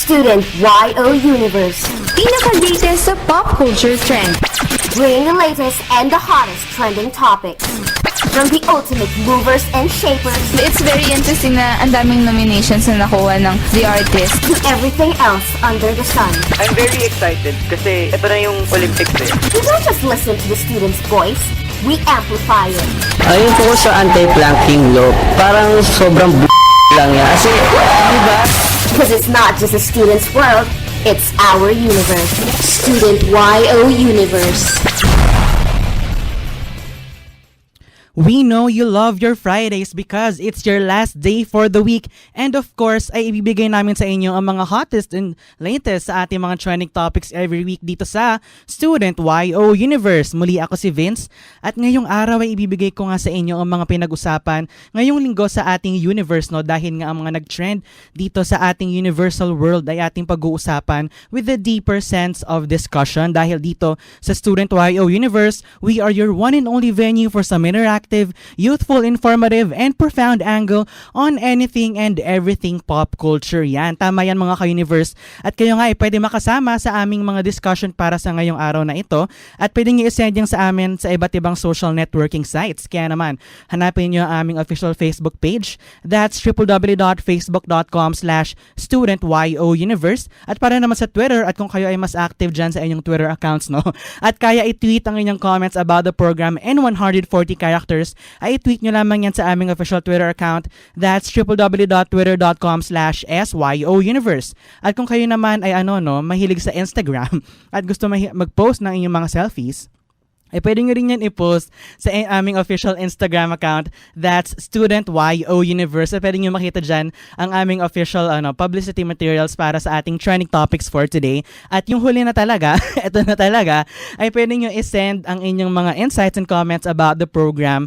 Student YO Universe. Pinaka-latest sa pop culture trend. Bringing the latest and the hottest trending topics. From the ultimate movers and shapers It's very interesting na ang daming nominations na nakuha ng The Artist. to everything else under the sun. I'm very excited kasi ito na yung Olympics eh. We don't just listen to the student's voice, we amplify it. Ayun po sa anti-planking law, parang sobrang lang yan. Kasi, di ba? Because it's not just a student's world, it's our universe. Student YO Universe. We know you love your Fridays because it's your last day for the week. And of course, ay ibibigay namin sa inyo ang mga hottest and latest sa ating mga trending topics every week dito sa Student YO Universe. Muli ako si Vince at ngayong araw ay ibibigay ko nga sa inyo ang mga pinag-usapan ngayong linggo sa ating universe, no? Dahil nga ang mga nag-trend dito sa ating universal world ay ating pag-uusapan with a deeper sense of discussion. Dahil dito sa Student YO Universe, we are your one and only venue for some interactive, youthful, informative, and profound angle on anything and everything pop culture. Yan, tama yan mga ka-universe. At kayo nga ay pwede makasama sa aming mga discussion para sa ngayong araw na ito at pwede nyo i-send yan sa amin sa iba't ibang social networking sites. Kaya naman, hanapin nyo ang aming official Facebook page. That's www.facebook.com/studentyouniverse. At para naman sa Twitter, at kung kayo ay mas active dyan sa inyong Twitter accounts, no? At kaya i-tweet ang inyong comments about the program in 140 characters, ay i-tweet nyo lamang yan sa aming official Twitter account. That's www.twitter.com/SYOUniverse. At kung kayo naman ay mahilig sa Instagram at gusto mag-post ng inyong mga selfies, ay pwede nyo rin yan i-post sa aming official Instagram account. That's Student YO Universe. At pwede nyo makita dyan ang aming official publicity materials para sa ating trending topics for today. At yung huli na talaga, ito na talaga, ay pwede nyo i-send ang inyong mga insights and comments about the program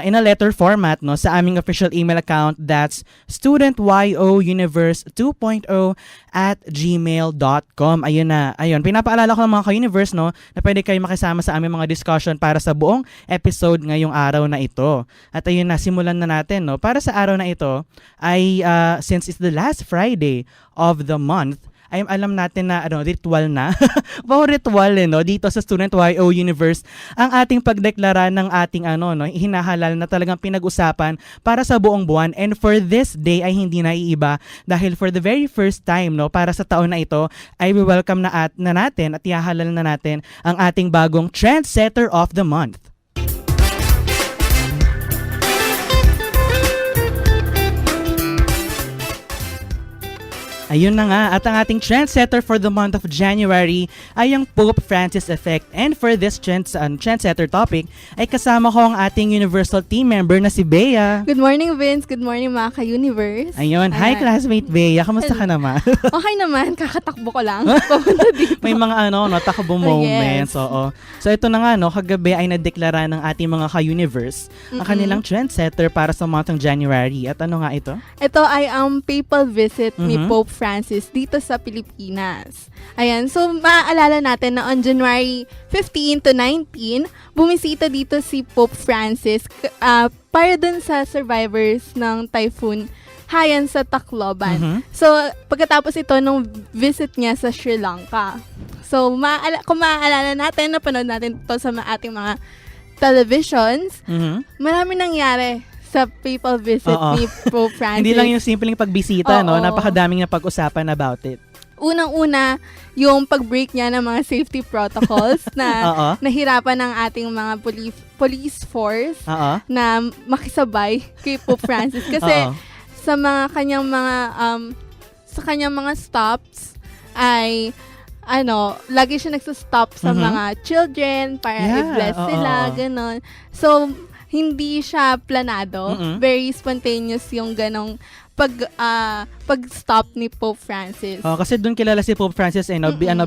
in a letter format, no, sa aming official email account. That's studentyouniverse2.0@gmail.com. Ayun na. Ayun. Pinapaalala ko ng mga ka-universe, no, na pwede kayo makisama sa aming mga discussion para sa buong episode ngayong araw na ito. At ayun na, simulan na natin, no. Para sa araw na ito ay since it's the last Friday of the month, ay alam natin na ritual na. Wow, ritual no, dito sa Student YO Universe ang ating pagdeklara ng ating hinahalal na talagang pinag-usapan para sa buong buwan. And for this day ay hindi naiiba dahil for the very first time, no, para sa taon na ito ay we-welcome na natin at ihahalal na natin ang ating bagong trendsetter of the month. Ayun na nga, at ang ating trendsetter for the month of January ay ang Pope Francis Effect. And for this trendsetter topic, ay kasama ko ang ating universal team member na si Bea. Good morning, Vince. Good morning, mga ka-universe. Ayun, hi classmate Bea, kamusta ka naman? Okay naman, kakatakbo ko lang. Papunta dito. May mga takbo moments, oo. So ito na nga, kagabi ay nadeklara ng ating mga ka-universe ang kanilang trendsetter para sa month ng January. At ano nga ito? Ito ay ang papal visit ni Pope Francis dito sa Pilipinas. Ayan, so maaalala natin na on January 15 to 19, bumisita dito si Pope Francis para dun sa survivors ng Typhoon Haiyan sa Tacloban. So, pagkatapos ito nung visit niya sa Sri Lanka. So, kung maaalala natin, napanood natin ito sa ating mga televisions, marami nangyari sa papal visit ni Pope Francis. Hindi lang yung simpleng pagbisita, no? Napakadaming na pag-usapan about it. Unang-una, yung pag-break niya ng mga safety protocols na nahirapan ng ating mga police force na makisabay kay Pope Francis. Kasi sa mga kanyang mga stops ay lagi siya nagsa-stop sa mga children para i-bless sila, ganon. So, hindi siya planado. Very spontaneous yung ganong pag-stop ni Pope Francis. Kasi doon kilala si Pope Francis bilang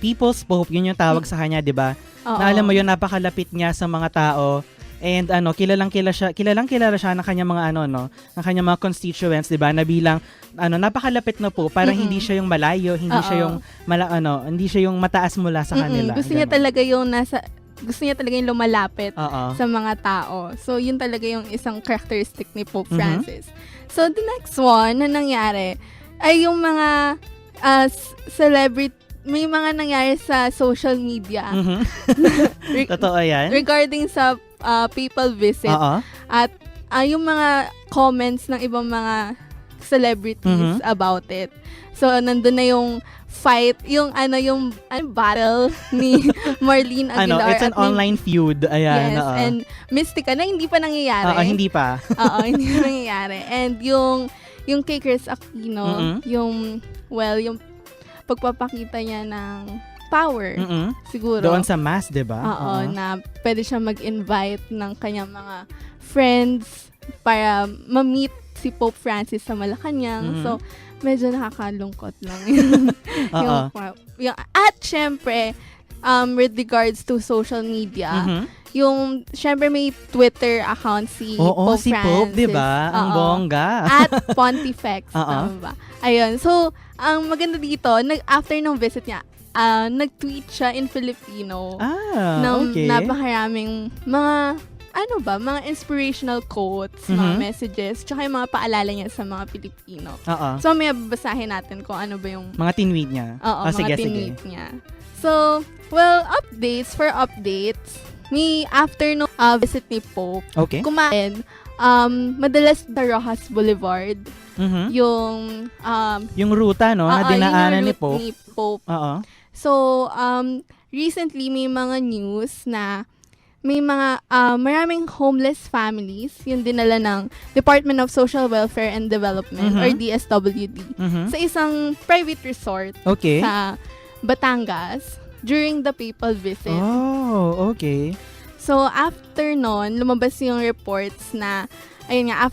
People's Pope, yun yung tawag sa kanya, 'di ba? Na alam mo yun, napakalapit niya sa mga tao. And kilalang kilala siya ng kanyang mga ng kanyang mga constituents, 'di ba? Na bilang napakalapit na po, parang hindi siya yung malayo, hindi siya yung hindi siya yung mataas mula sa kanila. Gusto niya talaga yung lumalapit sa mga tao. So, yun talaga yung isang characteristic ni Pope Francis. So, the next one na nangyari ay yung mga celebrity, may mga nangyari sa social media Mhm. re- Totoo yan? regarding sa people visit. Oo. At yung mga comments ng ibang mga celebrities about it. So, nandun na yung fight, yung battle ni Marlene Aguilar. It's an at ni- online feud. Ayan. Yes, oo. and Mystica na hindi pa nangyayari. Hindi pa. Oo, hindi pa nangyayari. And yung kay Chris Aquino, yung pagpapakita niya ng power, Mm-mm. siguro. Doon sa mass, di ba? Oo, na pwede siya mag-invite ng kanyang mga friends para ma-meet si Pope Francis sa Malacanang. So, medyo nakakalungkot lang Oo. at syempre, with regards to social media, syempre may Twitter account si Oo, Pope si Francis. Pope, di ba? Ang Oo. bongga. At Pontifex, Oo. tama ba? Ayun. So, ang maganda dito, after ng visit niya, nag-tweet siya in Filipino ng Okay. napakaraming mga inspirational quotes, mga messages, tsaka yung mga paalala niya sa mga Pilipino. Oo. So, may babasahin natin kung ano ba yung Mga tinweet niya. mga Sige. tinweet niya. So, updates, may afternoon visit ni Pope, Okay. kumain, madalas sa Rojas Boulevard, Mhm. yung ruta, no? Na yun yung dinaanan ni route Pope. ni Pope. Oo. So, recently may mga news na may mga maraming homeless families yung dinala ng Department of Social Welfare and Development or DSWD Mhm. sa isang private resort Okay. sa Batangas during the papal visit. Oh, okay. So, after nun, lumabas yung reports na, ayun nga,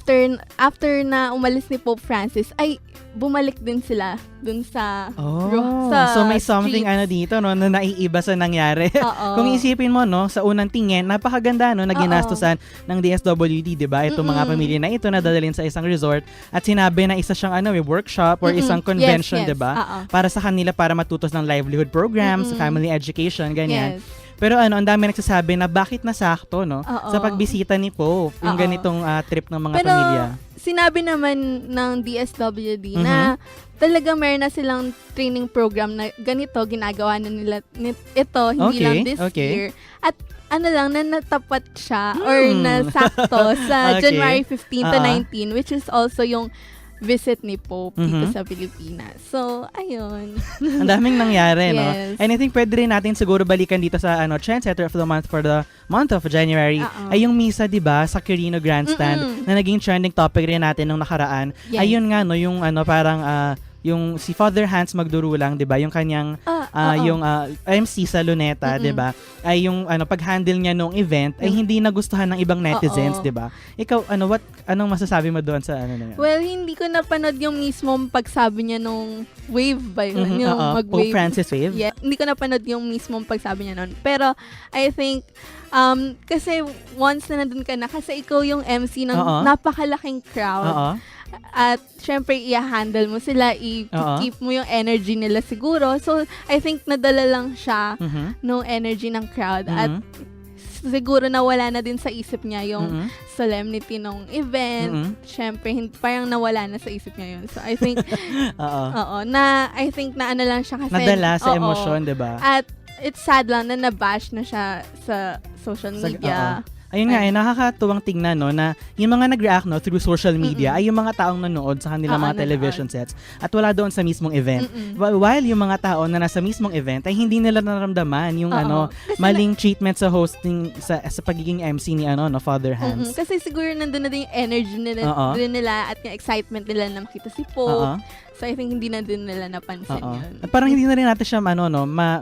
after na umalis ni Pope Francis, ay bumalik din sila dun sa So may something streets. dito, no, na naiiba sa nangyari. Oo. Kung isipin mo, no, sa unang tingin, napakaganda, no, na ginastusan ng DSWD, di ba? Itong mga pamilya na ito na dadalhin sa isang resort at sinabi na isa siyang workshop or isang convention, Yes, di ba? oo. Para sa kanila, para matutos ng livelihood programs, family education, ganyan. Yes. Pero ang dami nagsasabi na bakit nasakto, no, Oo. sa pagbisita ni Pope, yung Oo. ganitong trip ng mga Pero, pamilya. sinabi naman ng DSWD na talaga meron na silang training program na ganito, ginagawa na nila ito, hindi Okay, lang this okay. year. At na natapat siya or nasakto sa Okay. January 15 to Ah. 19, which is also yung visit ni Pope dito Mhm. sa Pilipinas. So, ayun. Ang daming nangyari, no? Yes. And I think pwede rin natin siguro balikan dito sa trendsetter of the month for the month of January ay yung misa, 'di ba, sa Quirino Grandstand na naging trending topic rin natin nung nakaraan. Yes. Ayun nga, no, yung parang yung si Father Hans Magdurulang, 'di ba, yung kanyang yung MC sa Luneta, 'di ba? Ay yung pag-handle niya nung event ay hindi nagustuhan ng ibang netizens, 'di ba? Ikaw anong masasabi mo doon sa na yun? Well, hindi ko napanood yung mismong pagsabi niya nung wave ba yun? Yung mag-wave. Pope Francis wave? Yeah, hindi ko napanood yung mismong pagsabi niya nun. Pero, I think, kasi once na nandun ka na, kasi ikaw yung MC ng napakalaking crowd. Oo. At, syempre, i-handle mo sila, i-keep mo yung energy nila siguro. So, I think, nadala lang siya nung energy ng crowd. At, siguro nawala na din sa isip niya yung solemnity ng event. Syempre, parang nawala na sa isip niya yun. So, I think, I think na lang siya kasi. Nadala sa emosyon, 'di ba? At, it's sad lang na nabash na siya sa social media. Ayun nga, nakakatuwang tingnan, no, na yung mga nag-react, no, through social media ay yung mga taong nanood sa kanilang mga television sets at wala doon sa mismong event. While yung mga tao na nasa mismong event ay hindi nila naramdaman yung Kasi maling treatment sa hosting sa pagiging MC ni Father Hans. Kasi siguro nandun na din yung energy nila at yung excitement nila na makita si Pope. So, I think hindi na din nila napansin yun. At parang hindi na rin natin siya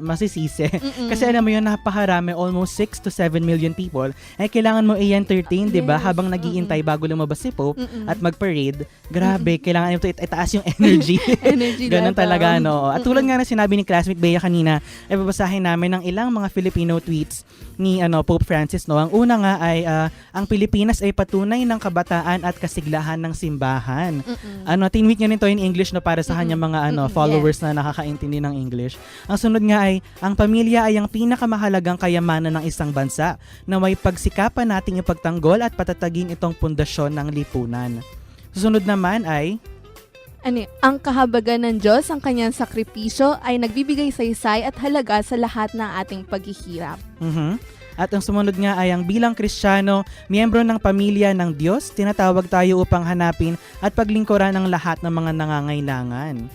masisisi. Kasi alam mo yun, napakarami, almost 6 to 7 million people. Eh, kailangan mo i-entertain, di ba? Habang nag-iintay bago lumabas si Pope at mag-parade. Grabe, kailangan ito itaas yung energy. Ganun level. talaga, no? At tulad nga na sinabi ni classmate Bea kanina, ay babasahin namin ng ilang mga Filipino tweets ni Pope Francis, no? Ang una nga ay, ang Pilipinas ay patunay ng kabataan at kasiglahan ng simbahan. Tinweet niya nito in English, no, para sa kanyang mga followers na nakakaintindi ng English. Ang sunod nga ay, ang pamilya ay ang pinakamahalagang kayamanan ng isang bansa na may pagsikapan nating ipagtanggol at patatagin itong pundasyon ng lipunan. Susunod naman ay, ang kahabagan ng Diyos, ang kanyang sakripisyo ay nagbibigay saysay at halaga sa lahat ng ating paghihirap. Mhm. At ang sumunod nga ay ang bilang Kristiyano, miyembro ng pamilya ng Diyos, tinatawag tayo upang hanapin at paglingkuran ang lahat ng mga nangangailangan.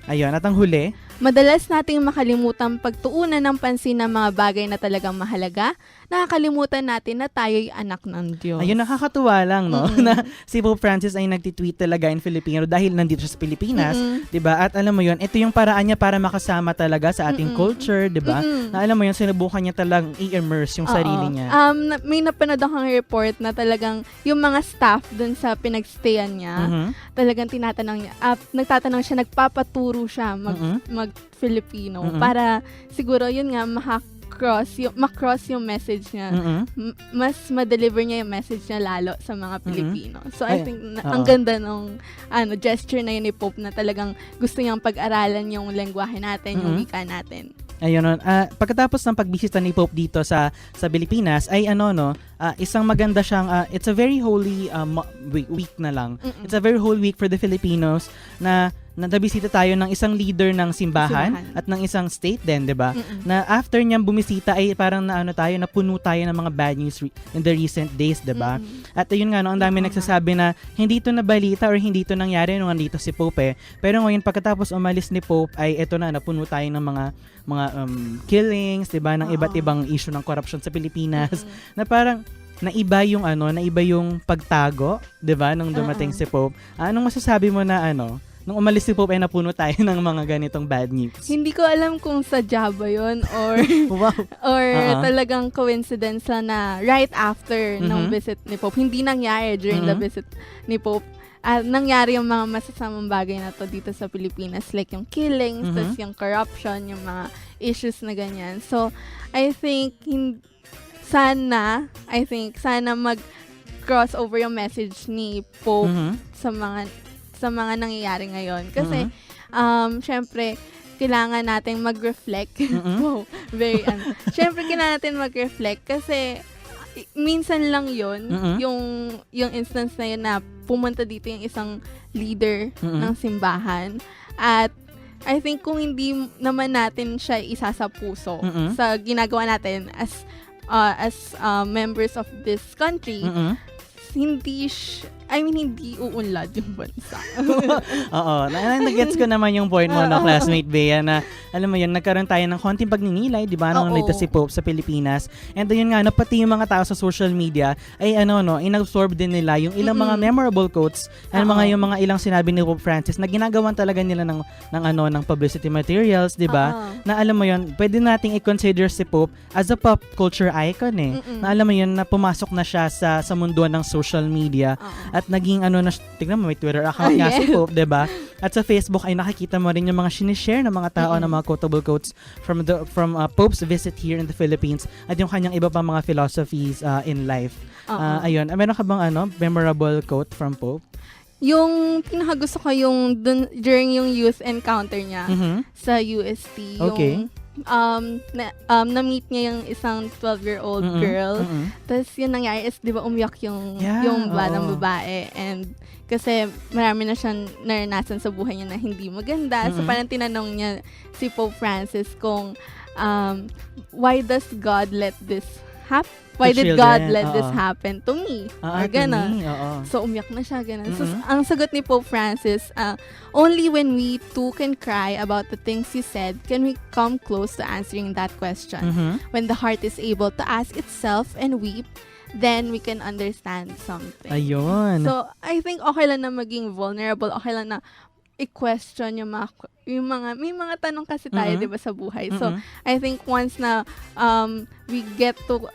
Ayun, at ang huli, Madalas nating makalimutan pagtuunan ng pansin ng mga bagay na talagang mahalaga. Nakakalimutan natin na tayo'y anak ng Diyos. ayun, nakakatuwa lang, no? Na si Pope Francis ay nagtitweet talaga in Filipino dahil nandito siya sa Pilipinas, 'di ba? At alam mo 'yon, ito yung paraan niya para makasama talaga sa ating culture, 'di ba? Na alam mo 'yon, sinubukan niya talagang i-immerse yung sarili niya. May napanood akong report na talagang yung mga staff dun sa pinagstayan niya, talagang tinatanong niya, nagtatanong siya, nagpapaturo siya mag-Filipino para siguro yun nga ma-cross yung message niya. Mas ma-deliver niya yung message niya lalo sa mga Pilipino. So I think ang ganda nung gesture na yun ni Pope na talagang gusto niyang pag-aralan yung lengguwahe natin, yung wika natin. Ayun, pagkatapos ng pagbisita ni Pope dito sa Pilipinas ay isang maganda siyang it's a very holy week na lang. It's a very holy week for the Filipinos na nabisita tayo ng isang leader ng simbahan at ng isang state din, 'di ba? Na after niyang bumisita ay parang napuno tayo ng mga bad news in the recent days, 'di ba? At ayun nga, ang dami nagsasabi na hindi ito nabalita or hindi ito nangyari nung nandito si Pope. Pero ngayon pagkatapos umalis ni Pope ay eto na, napuno tayo ng mga killings, 'di ba, ng iba't ibang issue ng corruption sa Pilipinas. Na parang naiba yung pagtago, 'di ba, nung dumating si Pope. Anong masasabi mo na nung umalis si Pope ay napuno tayo ng mga ganitong bad news? Hindi ko alam kung sadya ba yun or talagang coincidence lang na right after ng visit ni Pope. Hindi nangyari during the visit ni Pope. Nangyari yung mga masasamang bagay na to dito sa Pilipinas, like yung killings, tas yung corruption, yung mga issues na ganyan. So, I think sana mag-cross over yung message ni Pope sa mga nangyayari ngayon. Kasi, syempre, kailangan natin mag-reflect. Wow, syempre, kailangan natin mag-reflect kasi minsan lang yun, yung instance na yun na pumunta dito yung isang leader ng simbahan. At I think kung hindi naman natin siya isa sa puso sa ginagawa natin as members of this country, hindi uunlad yung bansa. Oo. Nag-gets ko naman yung point mo, classmate Bea, na alam mo yun, nagkaroon tayo ng konting pagninilay, di ba, nung nandito si Pope sa Pilipinas. And yun nga, pati yung mga tao sa social media ay inabsorb din nila yung ilang mga memorable quotes and yung mga ilang sinabi ni Pope Francis na ginagawan talaga nila ng publicity materials, di ba? Na alam mo yun, pwede nating i-consider si Pope as a pop culture icon na alam mo yun, na pumasok na siya sa mundo ng social media. At naging tignan mo, may Twitter account nga si Pope, 'di ba? At sa Facebook ay nakikita mo rin yung mga sinishare ng mga tao ng mga quotable quotes from Pope's visit here in the Philippines at yung kanyang iba pang mga philosophies in life. Ayun, meron ka bang memorable quote from Pope? Yung pinakagusto ko yung during yung youth encounter niya sa UST, yung na-meet niya yung isang 12-year-old girl. Tapos yung nangyari is, di ba, umiyak yung batang babae. And kasi marami na siyang naranasan sa buhay niya na hindi maganda. So parang tinanong niya si Pope Francis kung why does God let this happen? Why did God let this happen to me? Or gano'n. So, umiyak na siya, gano'n. So, ang sagot ni Pope Francis, only when we too can cry about the things you said can we come close to answering that question. When the heart is able to ask itself and weep, then we can understand something. Ayun. So, I think okay lang na maging vulnerable, okay lang na i-question yung mga may mga tanong kasi tayo, 'di ba, sa buhay. So, I think once na we get to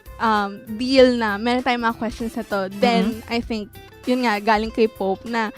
deal na meron tayong mga questions na to, then I think yun nga, galing kay Pope na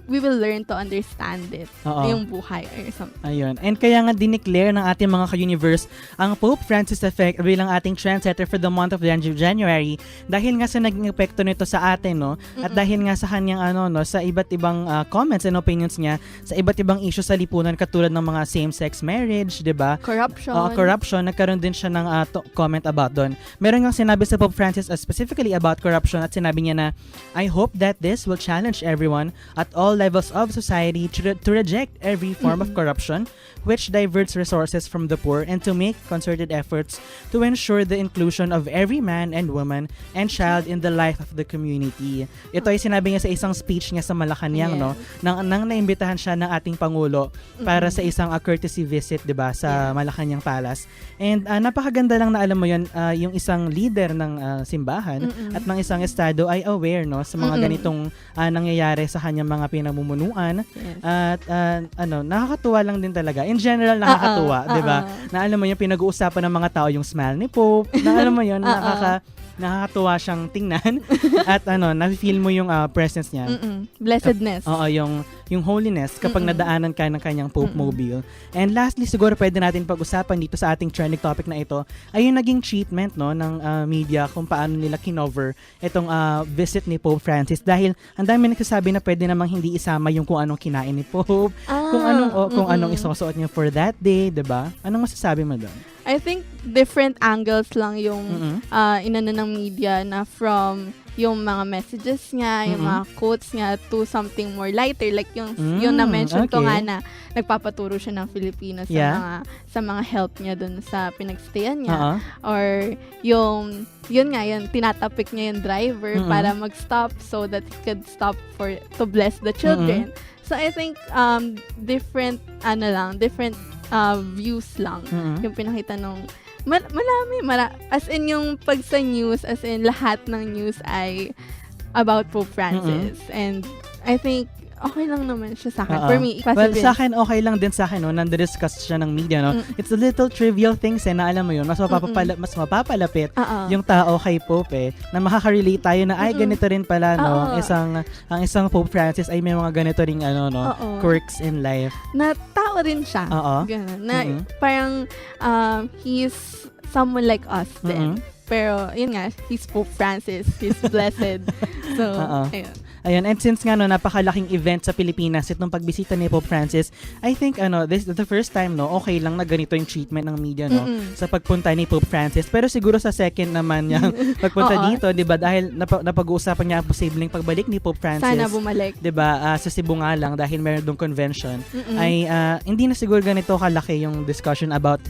we will learn to understand it, yung buhay or something. Ayun. And kaya nga dineclare ng ating mga ka-universe ang Pope Francis Effect bilang ating trendsetter for the month of January dahil nga sa naging epekto nito sa atin, no? At dahil nga sa kanyang sa iba't ibang comments and opinions niya sa iba't ibang issues sa lipunan katulad ng mga same-sex marriage, 'di ba? Corruption. Nagkaroon din siya ng comment about doon. Meron nga sinabi sa Pope Francis specifically about corruption at sinabi niya na I hope hope that this will challenge everyone at all levels of society to reject every form of corruption which diverts resources from the poor and to make concerted efforts to ensure the inclusion of every man and woman and child in the life of the community. Ito ay sinabi niya sa isang speech niya sa Malacanang, no? Nang naimbitahan siya ng ating Pangulo para sa isang courtesy visit, 'di ba, sa Malacanang Palace. And napakaganda lang na alam mo 'yon, yung isang leader ng simbahan at ng isang estado ay aware, no, sa mga ganitong nangyayari sa kanyang mga pinamumunuan. At nakakatuwa lang din talaga. In general, nakakatuwa, 'di ba? Na alam mo yung pinag-uusapan ng mga tao yung smile ni Pope. Na alam mo 'yon, nakakatuwa siyang tingnan at na-feel mo yung presence niya. Blessedness. Oo, yung holiness kapag nadaanan ka ng kanyang Pope Mobile. And lastly, siguro pwede natin pag-usapan dito sa ating trending topic na ito ay yung naging treatment, no, ng media kung paano nila kinover itong visit ni Pope Francis, dahil ang dami nagsasabi na pwede namang hindi isama yung kung anong kinain ni Pope, kung anong isusuot niya for that day, 'di ba? Anong masasabi mo doon? I think different angles lang yung inano ng media, na from yung mga messages niya, yung mga quotes niya, to something more lighter, like yung na-mention ko nga na nagpapaturo siya ng Filipino sa mga help niya dun sa pinagstayan niya, or yun tinatapik niya yung driver para mag-stop so that he could stop to bless the children. So I think different views lang yung pinakita nung as in yung pag sa news, as in lahat ng news ay about Pope Francis. And I think okay lang naman siya sa akin. For me, well, sa akin, okay lang din sa akin, no, nandiscuss siya ng media, no. It's a little trivial things, na alam mo yun, mas mapapalapit yung tao kay Pope, na makaka-relate tayo na, ay, ganito rin pala, no, ang isang Pope Francis ay may mga ganito ring, quirks in life. Na tao rin siya. Ganun. Na parang, he's someone like us din. Pero, yun nga, he's Pope Francis. He's blessed. So, ayun. Ayun, and since nga napakalaking event sa Pilipinas itong pagbisita ni Pope Francis, I think this is the first time, no, okay lang na ganito yung treatment ng media, no, sa pagpunta ni Pope Francis. Pero siguro sa second naman niya pagpunta dito, 'di ba? Dahil napag-uusapan niya ang posibleng pagbalik ni Pope Francis. Sana bumalik. 'Di ba? Sa Cebu nga lang dahil meron dong convention. Ay hindi na siguro ganito kalaki yung discussion about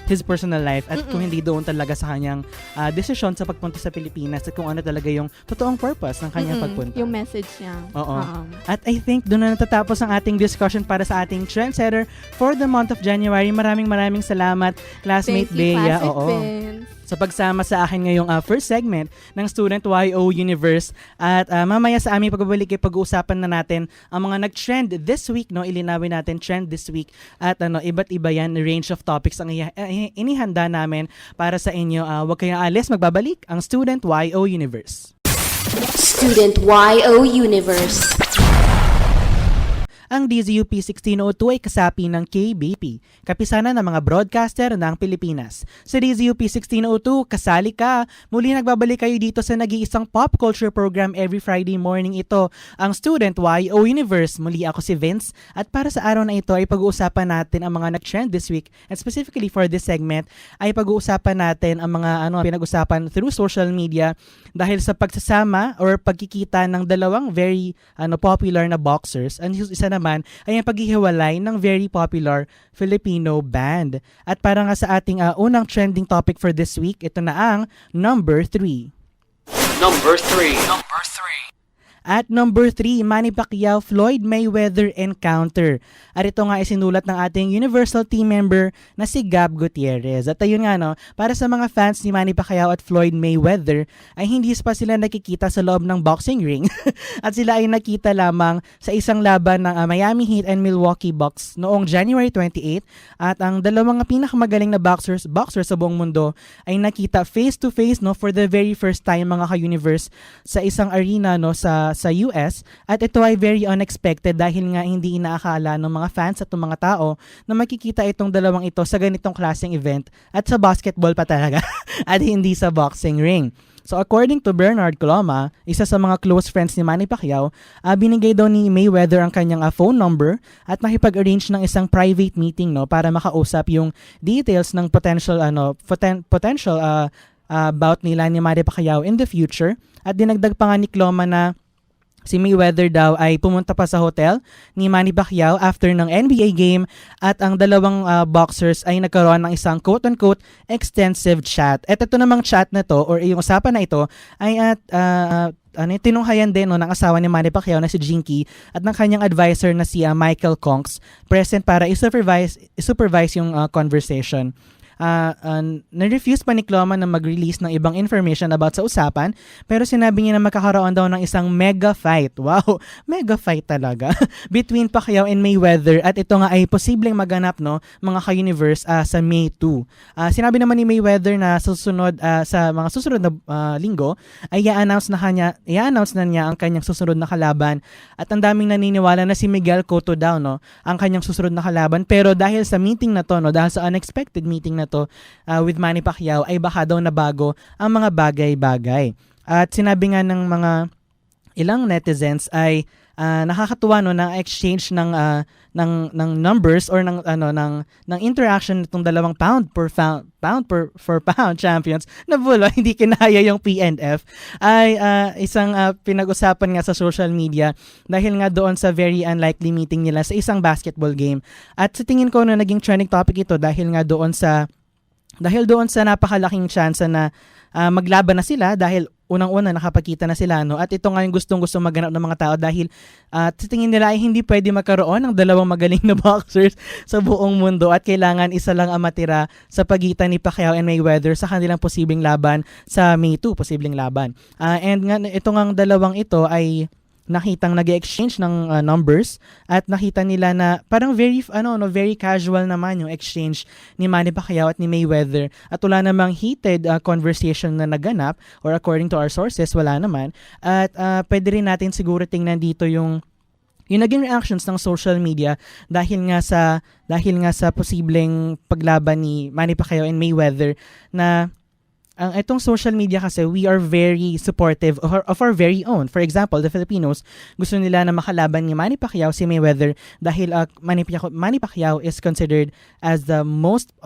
his personal life at kung hindi doon talaga sa kanyang desisyon sa pagpunta sa Pilipinas at kung ano talaga yung totoong purpose ng kanyang pagpunta. Yung message niya. Oo. At I think doon na natatapos ang ating discussion para sa ating trendsetter for the month of January. Maraming salamat, classmate Bea. Sa pagsama sa akin ngayong first segment ng Student YO Universe. At mamaya sa aming pagbabalik ay pag-uusapan na natin ang mga nag-trend this week, no? Ilinawin natin trend this week at iba't iba yan, range of topics ang inihanda namin para sa inyo. Huwag kayong alis, magbabalik ang Student YO Universe. Student YO Universe. Ang DZUP 1602 ay kasapi ng KBP, kapisanan ng mga broadcaster ng Pilipinas. Sa DZUP 1602, kasali ka! Muli nagbabalik kayo dito sa nag-iisang pop culture program every Friday morning. Ito, ang Student YO Universe. Muli ako si Vince at para sa araw na ito ay pag-uusapan natin ang mga nag-trend this week, and specifically for this segment ay pag-uusapan natin ang mga pinag-usapan through social media dahil sa pagsasama or pagkikita ng dalawang very popular na boxers. And isa naman ay ang paghihiwalay ng very popular Filipino band. At para nga sa ating unang trending topic for this week, ito na ang number 3. Number 3. At number 3, Manny Pacquiao Floyd Mayweather encounter. At ito nga isinulat ng ating Universal team member na si Gab Gutierrez. At ayun nga, no, para sa mga fans ni Manny Pacquiao at Floyd Mayweather ay hindi pa sila nakikita sa loob ng boxing ring at sila ay nakita lamang sa isang laban ng Miami Heat and Milwaukee Bucks noong January 28 at ang dalawang pinakamagaling na boxers sa buong mundo ay nakita face to face, no, for the very first time, mga ka-universe, sa isang arena, no, sa US, at ito ay very unexpected dahil nga hindi inaakala ng mga fans at ng mga tao na makikita itong dalawang ito sa ganitong klaseng event at sa basketball pa talaga at hindi sa boxing ring. So according to Bernard Coloma, isa sa mga close friends ni Manny Pacquiao, binigay daw ni Mayweather ang kanyang phone number at nakipag-arrange ng isang private meeting, no, para makausap yung details ng potential bout nila ni Manny Pacquiao in the future. At dinagdag pa nga ni Coloma na Si Mayweather daw ay pumunta pa sa hotel ni Manny Pacquiao after ng NBA game at ang dalawang boxers ay nagkaroon ng isang quote-unquote extensive chat. At ito namang chat na to or yung usapan na ito ay at tinunghayan din ng asawa ni Manny Pacquiao na si Jinky at ng kanyang advisor na si Michael Konks present para i-supervise yung conversation. Na-refuse pa ni Cloma na mag-release ng ibang information about sa usapan pero sinabi niya na magkakaroon daw ng isang mega fight. Wow, mega fight talaga between Pacquiao and Mayweather at ito nga ay posibleng maganap mga ka-universe sa May 2. Sinabi naman ni Mayweather na sa mga susunod na linggo ay i-announce na niya ang kanyang susunod na kalaban at ang daming naniniwala na si Miguel Cotto daw ang kanyang susunod na kalaban pero dahil sa meeting na to dahil sa unexpected meeting na to with Manny Pacquiao ay baka daw nabago ang mga bagay-bagay. At sinabi nga ng mga ilang netizens ay nakakatuwa na exchange ng numbers or ng interaction nitong dalawang pound per pound champions na bulo hindi kinaya yung PNF ay isang pinag-usapan nga sa social media dahil nga doon sa very unlikely meeting nila sa isang basketball game. At sa tingin ko naging trending topic ito dahil doon sa napakalaking chance na maglaban na sila dahil unang-una nakapagkita na sila at ito nga yung gustong-gustong maganap ng mga tao dahil sa tingin nila ay hindi pwede magkaroon ng dalawang magaling na boxers sa buong mundo at kailangan isa lang ang matira sa pagitan ni Pacquiao and Mayweather sa kanilang posibleng laban sa May 2, posibleng laban. And nga ito ngang dalawang ito ay nakitang nag-exchange ng numbers at nakita nila na parang very casual naman yung exchange ni Manny Pacquiao at ni Mayweather at wala namang heated conversation na naganap or according to our sources wala naman at pwede rin natin siguro tingnan dito yung naging reactions ng social media dahil nga sa posibleng paglaban ni Manny Pacquiao and Mayweather na itong social media kasi we are very supportive of our very own. For example, the Filipinos gusto nila na makalaban ni Manny Pacquiao si Mayweather dahil Manny Pacquiao is considered as the most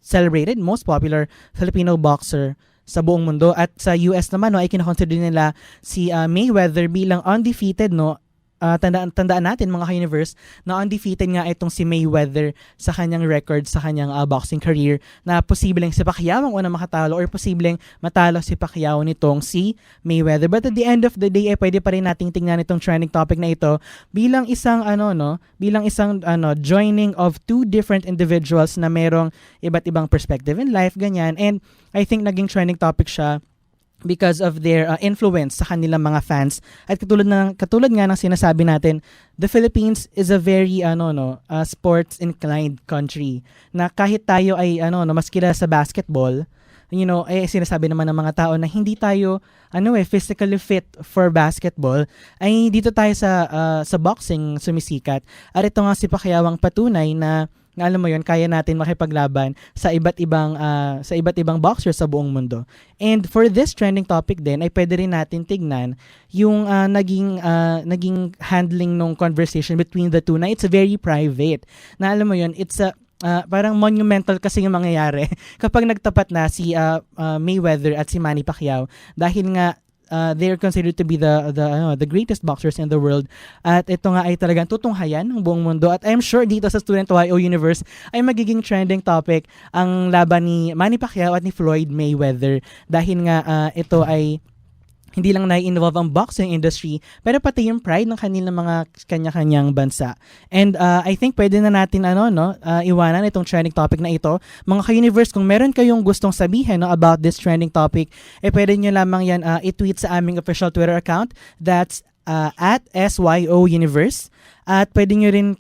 celebrated, most popular Filipino boxer sa buong mundo at sa US naman ay kinakonsider nila si Mayweather bilang undefeated tandaan natin mga ka-universe na undefeated nga itong si Mayweather sa kanyang record sa kanyang boxing career na posibleng si Pacquiao ang unang makatalo or posibleng matalo si Pacquiao nitong si Mayweather. But at the end of the day pwede pa rin nating tingnan itong trending topic na ito bilang isang joining of two different individuals na merong iba't ibang perspective in life ganyan and I think naging trending topic siya because of their influence sa kanilang mga fans. At katulad nga ng sinasabi natin, the Philippines is a very sports inclined country. Na kahit tayo ay mas kilala sa basketball, sinasabi naman ng mga tao na hindi tayo physically fit for basketball, ay dito tayo sa boxing sumisikat. At ito nga si Pacquiao ang patunay na alam mo yon kaya natin makipaglaban sa iba't ibang boxers sa buong mundo. And for this trending topic din ay pwede rin natin tignan yung naging handling ng conversation between the two na it's very private. Na alam mo yon it's parang monumental kasi yung mangyayari kapag nagtapat na si Mayweather at si Manny Pacquiao dahil nga they're considered to be the greatest boxers in the world at ito nga ay talagang tutunghayan ng buong mundo at I'm sure dito sa Student YO Universe ay magiging trending topic ang laban ni Manny Pacquiao at ni Floyd Mayweather dahil nga ito ay hindi lang na-involve ang boxing industry, pero pati yung pride ng kanilang mga kanya-kanyang bansa. And I think pwede na natin iwanan itong trending topic na ito. Mga ka-universe, kung meron kayong gustong sabihin about this trending topic, pwede nyo lamang yan i-tweet sa aming official Twitter account. That's at SYO Universe. At pwede nyo rin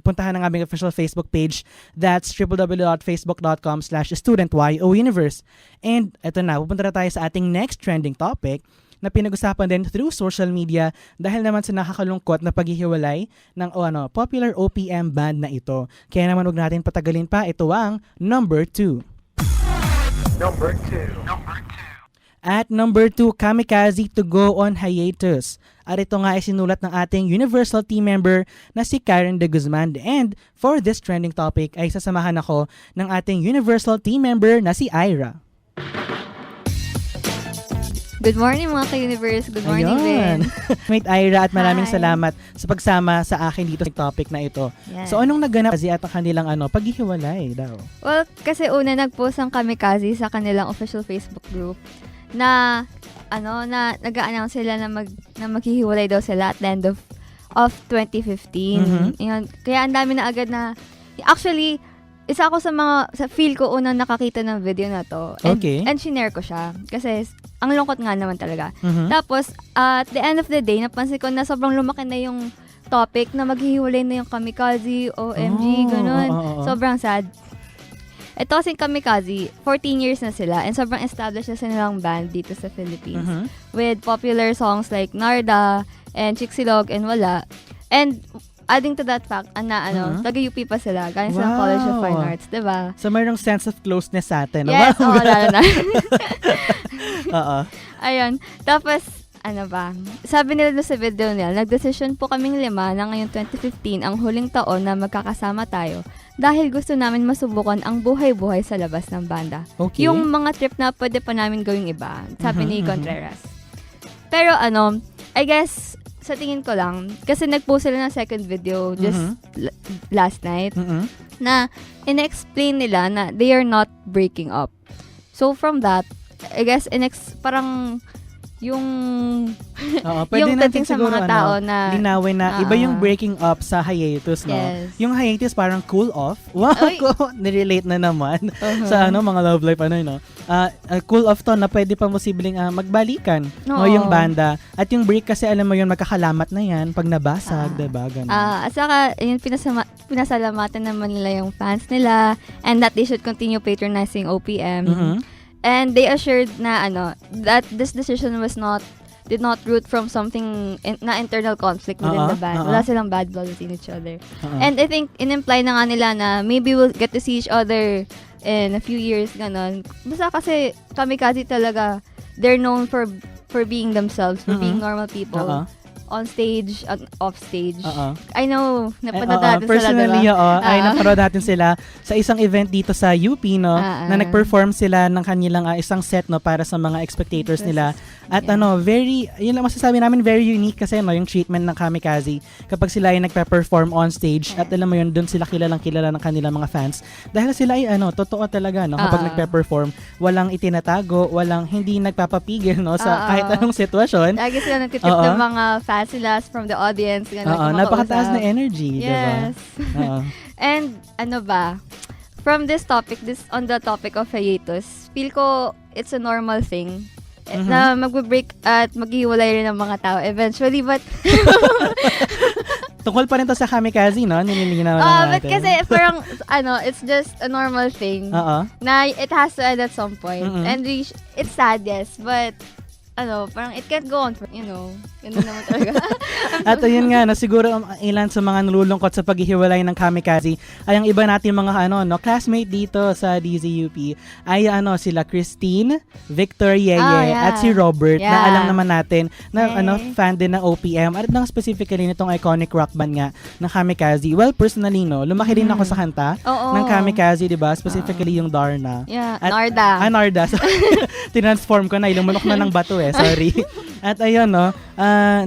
puntahan ang aming official Facebook page. That's www.facebook.com/StudentYOUniverse. And eto na, pupunta na tayo sa ating next trending topic na pinag-usapan din through social media dahil naman sa nakakalungkot na paghihiwalay ng popular OPM band na ito. Kaya naman huwag natin patagalin pa, ito ang number 2. At number 2, Kamikaze to go on hiatus. At ito nga ay sinulat ng ating Universal team member na si Karen de Guzman. And for this trending topic ay sasamahan ako ng ating Universal team member na si Ira. Good morning mga ka-universe. Good morning, Ayun. Vin. Mate Ira, at maraming Hi. salamat sa pagsama sa akin dito sa topic na ito. Yan. So anong naganap kasi at ang kanilang paghihiwalay daw? Well, kasi una nag-post ang Kamikaze sa kanilang official Facebook group na nag-a-announce sila na maghihiwalay daw sila at the end of 2015. Yun. Kaya ang dami na agad na actually isa ako sa feel ko unang nakakita ng video na to. And shinare ko siya. Kasi ang lungkot nga naman talaga. Tapos, at the end of the day, napansin ko na sobrang lumaki na yung topic na maghihiwalay na yung Kamikaze, OMG, ganun. Sobrang sad. Ito kasing Kamikaze, 14 years na sila and sobrang established na silang band dito sa Philippines. With popular songs like Narda and Chicxilog and Wala. And adding to that fact, taga-UP pa sila. Galing silang College of Fine Arts, diba? So, mayroong sense of closeness sa atin. Yes, oo, lalo na. Oo. Ayun. Tapos, sabi nila doon sa video nila, nagdesisyon po kaming 5 na ngayong 2015 ang huling taon na magkakasama tayo dahil gusto namin masubukan ang buhay-buhay sa labas ng banda. Okay. Yung mga trip na pwede pa namin gawing iba, sabi ni Contreras. Pero I guess, sa tingin ko lang, kasi nag-post sila ng second video just last night, na in-explain nila na they are not breaking up. So from that, I guess, parang yung pwede yung natin dating sa siguro mga tao na linawin na iba yung breaking up sa hiatus, no? Yes. Yung hiatus parang cool off. Wow, nirelate na naman sa mga love life no? Cool off to na pwede pa posibleng magbalikan no yung banda. At yung break kasi alam mo yun magkakalamat na yan pag nabasag, 'di ba? Ganun. At saka yun pinasalamatan naman nila yung fans nila and that they should continue patronizing OPM. And they assured na that this decision did not root from something na internal conflict within the band. Wala silang bad blood within each other. And I think in-imply na nga nila na maybe we'll get to see each other in a few years, ganon. Basta kasi Kamikaze talaga, they're known for being themselves, for being normal people. On stage, off stage. I know, napanood natin personally, sila, diba? ay napanood natin sila sa isang event dito sa UP, no, na nag-perform sila ng kanilang isang set, no, para sa mga spectators nila. At very, yun lang masasabi namin, very unique kasi, no, yung treatment ng Kamikaze kapag sila ay nagpe-perform on stage at alam mo yun, doon sila kilala ng kanilang mga fans. Dahil sila ay, totoo talaga, no, kapag nagpe-perform, walang itinatago, hindi nagpapapigil, no, sa kahit anong sitwasyon. Lagi sila nagtitip ng mga fans sila from the audience. Napakataas na energy, yes. Diba? And from this topic, on the topic of hiatus, feel ko it's a normal thing na magbe-break at maghiwalay rin ng mga tao eventually, but tungkol pa rin to sa Kamikaze, no? Nililinaw na natin. But kasi parang, it's just a normal thing na it has to end at some point. And it's sad, yes, but parang it can't go on for, ganun naman talaga. At ayun nga, siguro ilan sa mga nalulungkot sa paghihiwalay ng Kamikaze ay ang iba natin mga classmate dito sa DZUP ay sila Christine, Victor Yeye, at si Robert na alam naman natin na fan din ng OPM at ng specifically nitong iconic rock band nga ng Kamikaze. Well, personally, no, lumaki din ako sa kanta ng Kamikaze, di ba? Specifically yung Darna. Yeah, at, Narda. Narda. Tinransform ko na, lumunok na ng bato sorry. At ayun, no,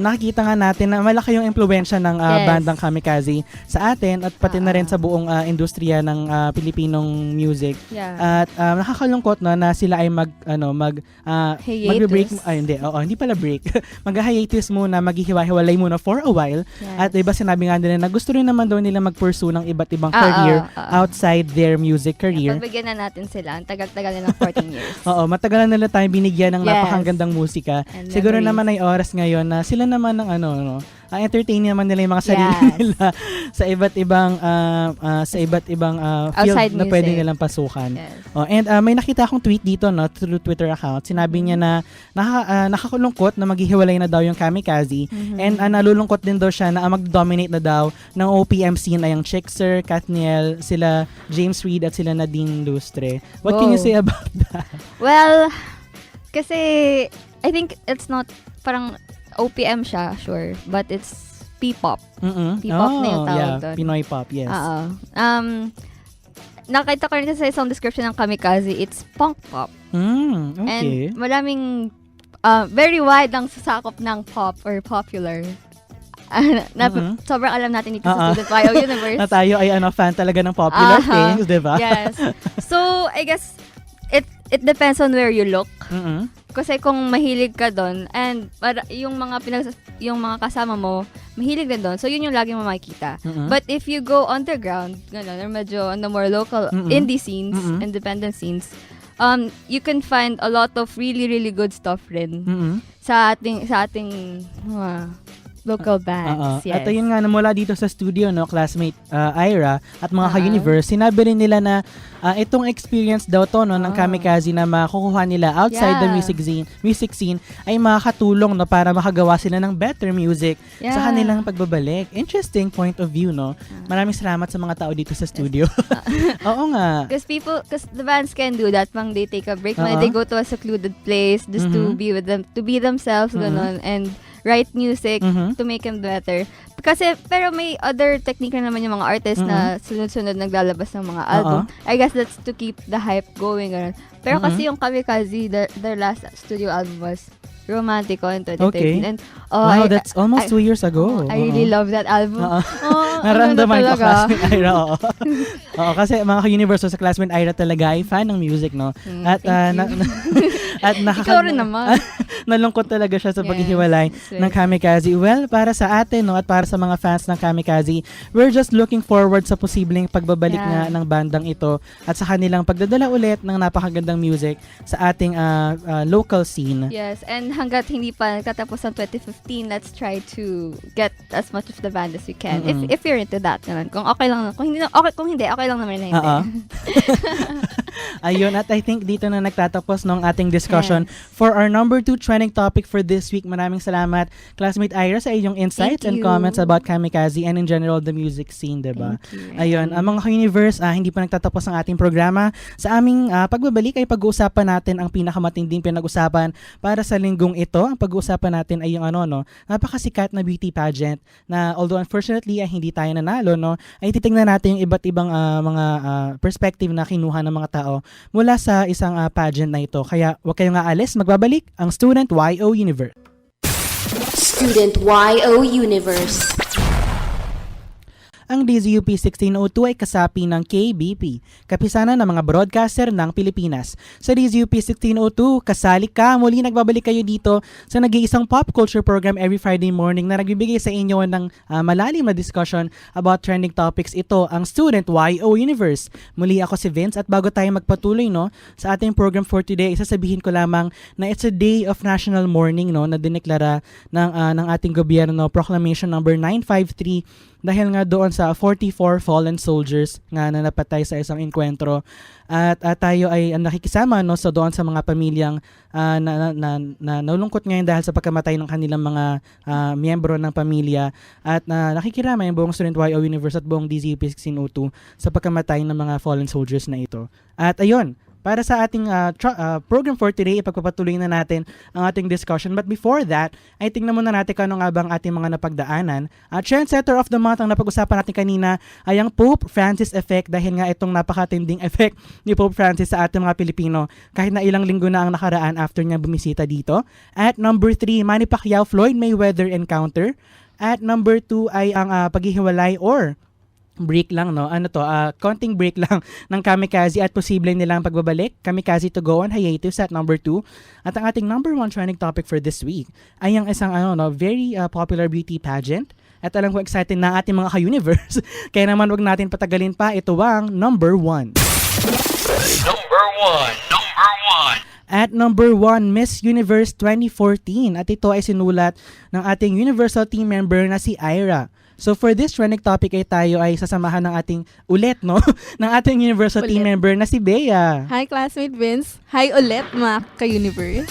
nakikita nga natin na malaki yung impluwensya ng bandang Kamikaze sa atin at pati na rin sa buong industriya ng Pilipinong music. At nakakalungkot, no, na sila ay magbe-break, hindi pala break. Mag-hiatus muna, maghihiwa-hiwalay muna for a while. At iba sinabi nga nila na gusto rin naman daw nila mag-pursue ng iba't ibang career outside their music career. Pagbigyan na natin sila, ang tagal-tagal nilang 14 years. Matagal na nila tayo binigyan ng napakagandang musika. And siguro memories. Naman ay oras ngayon na sila naman ng entertain naman nila yung mga sarili nila sa iba't ibang field outside na music. pwede nilang pasukan. Yes. And may nakita akong tweet dito, no, through Twitter account. Sinabi niya na nakakalungkot na maghihiwalay na daw yung Kamikaze and nalulungkot din daw siya na mag-dominate na daw ng OPM scene ay yung Chixer, Kathniel, sila James Reid at sila Nadine Lustre. What can you say about that? Well, kasi I think it's not parang OPM siya, sure, but it's P-pop. P-pop na yung tawag doon. Pinoy pop, yes. Nakita ko rin sa isang description ng Kamikaze, it's punk pop. Okay. And maraming very wide ang sasakop ng pop or popular. Sobrang alam natin dito sa Student YO Universe. Na tayo ay fan talaga ng popular things, di ba? Yes. So, I guess, it depends on where you look. Kasi kung mahilig ka doon, and yung mga kasama mo, mahilig din doon. So, yun yung lagi mo makikita. But if you go underground, gano'n, or medyo on the more local indie scenes, independent scenes, you can find a lot of really, really good stuff rin sa ating local bands. Yes. At ayun nga, mula dito sa studio, no, classmate Ira at mga ka-universe, sinabi rin nila na itong experience daw to, no, ng Kamikaze na makukuha nila outside the music scene ay makakatulong, no, para makagawa sila ng better music sa kanilang pagbabalik. Interesting point of view, no. Maraming salamat sa mga tao dito sa studio. Oo nga. Because the bands can do that. Pang they take a break, they go to a secluded place just to be with them, to be themselves, ganon, and write music to make them better. Kasi, pero may other technique na naman yung mga artists na sunod-sunod naglalabas ng mga album. I guess that's to keep the hype going. Ganun. Pero kasi yung Kamikaze, their last studio album was Romantico in 2013. Okay. And, wow, that's almost 2 years ago. I really love that album. Naramdaman ko classmate Ira. Oo, kasi mga ka-universe sa classmate Ira talaga ay fan ng music, no? At Ikaw rin naman. Nalungkot talaga siya sa paghihiwalay ng Kamikaze. Well, para sa atin, no, at para sa mga fans ng Kamikaze, we're just looking forward sa posibleng pagbabalik nga ng bandang ito at sa kanilang pagdadala ulit ng napakagandang music sa ating local scene. Yes, and hanggat hindi pa katapos ng 2015, let's try to get as much of the band as we can. If you're into that naman. Kung okay lang, kung hindi, okay lang naman na hindi. Ayun, at I think dito na nagtatapos ng ating discussion for our number 2 trending topic for this week. Maraming salamat, classmate Ira, sa iyong insights and comments about Kamikaze and in general the music scene, diba? Ayun, ang mga ka-universe, hindi pa nagtatapos ang ating programa. Sa aming pagbabalik ay pag-uusapan natin ang pinakamatinding pinag-usapan para sa linggong ito. Ang pag-uusapan natin ay yung napakasikat na beauty pageant na although unfortunately ay hindi tayo nanalo, no, ay titingnan natin yung iba't ibang mga perspective na kinuha ng mga tao mula sa isang pageant na ito. Kaya huwag kayong aalis, magbabalik ang Student YO Universe. Student YO Universe. Ang DZUP 1602 ay kasapi ng KBP, kapisanan ng mga broadcaster ng Pilipinas. Sa DZUP 1602, kasali ka. Muli nagbabalik kayo dito sa nag-iisang pop culture program every Friday morning na nagbibigay sa inyo ng malalim na discussion about trending topics. Ito, ang Student YO Universe. Muli ako si Vince at bago tayo magpatuloy, no, sa ating program for today, isasabihin ko lamang na it's a day of national mourning, no, na dineklara ng ating gobyerno, Proclamation number 953, dahil nga doon sa 44 fallen soldiers nga na napatay sa isang enkwentro. At tayo ay nakikisama, no, doon sa mga pamilyang na nalungkot ngayon dahil sa pagkamatay ng kanilang mga miyembro ng pamilya, at nakikiramay ang buong Student YO Universe at buong DZUP 1602 sa pagkamatay ng mga fallen soldiers na ito. At ayun, para sa ating program for today, ipagpapatuloy na natin ang ating discussion. But before that, ay tingnan muna natin kung ano nga bang ating mga napagdaanan. Trendsetter of the month ang napag-usapan natin kanina ay ang Pope Francis effect, dahil nga itong napakatinding effect ni Pope Francis sa ating mga Pilipino kahit na ilang linggo na ang nakaraan after niya bumisita dito. At number 3, Manny Pacquiao Floyd Mayweather encounter. At number 2 ay ang paghihiwalay or break lang, no? Konting break lang ng Kamikaze at posible nilang pagbabalik. Kamikaze to go on hiatus at number 2. At ang ating number 1 trending topic for this week ay ang isang very popular beauty pageant. At alam ko excited na ating mga ka-universe. Kaya naman wag natin patagalin pa. Ito ang number 1. Number 1. At number 1, Miss Universe 2014. At ito ay sinulat ng ating Universal team member na si Ira. So for this trending topic ay tayo ay sasamahan ng ating ng ating Universal team member na si Bea. Hi, classmate Vince. Hi ulit, mga ka-universe.